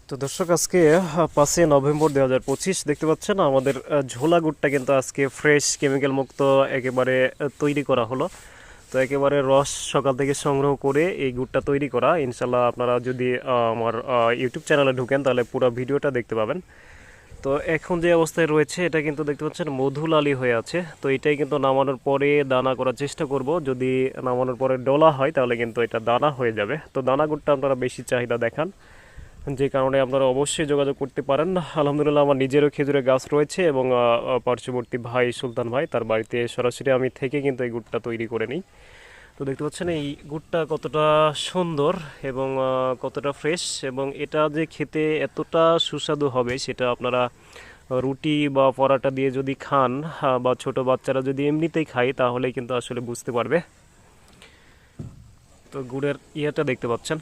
তো দর্শক আজকে 5 নভেম্বর 2025 দেখতে পাচ্ছেন আমাদের ঝোলা গুড়টা কিন্তু আজকে ফ্রেশ কেমিক্যাল মুক্ত একেবারে তৈরি করা হলো। তো একেবারে রস সকাল থেকে সংগ্রহ করে এই গুড়টা তৈরি করা। ইনশাল্লাহ আপনারা যদি আমার ইউটিউব চ্যানেলে ঢুকেন তাহলে পুরো ভিডিওটা দেখতে পাবেন। তো এখন যে অবস্থায় রয়েছে এটা কিন্তু দেখতে পাচ্ছেন মধুলালি হয়ে আছে। তো এটাই কিন্তু নামানোর পরে দানা করার চেষ্টা করব। যদি নামানোর পরে ডলা হয় তাহলে কিন্তু এটা দানা হয়ে যাবে। তো দানা গুড়টা আপনারা বেশি চাহিদা দেখান, যে কারণে আপনারা অবশ্যই যোগাযোগ করতে পারেন। আলহামদুলিল্লাহ আমার নিজেরও খেজুরের গাছ রয়েছে এবং পার্শ্ববর্তী ভাই সুলতান ভাই তার বাড়িতে সরাসরি আমি থেকে কিন্তু এই গুড়টা তৈরি করে নিই। তো দেখতে পাচ্ছেন এই গুড়টা কতটা সুন্দর এবং কতটা ফ্রেশ, এবং এটা যে খেতে এতটা সুস্বাদু হবে সেটা আপনারা রুটি বা পরাটা দিয়ে যদি খান, বা ছোট বাচ্চারা যদি এমনিতেই খায় তাহলে কিন্তু আসলে বুঝতে পারবে। তো গুড়ের ইয়েটা দেখতে পাচ্ছেন।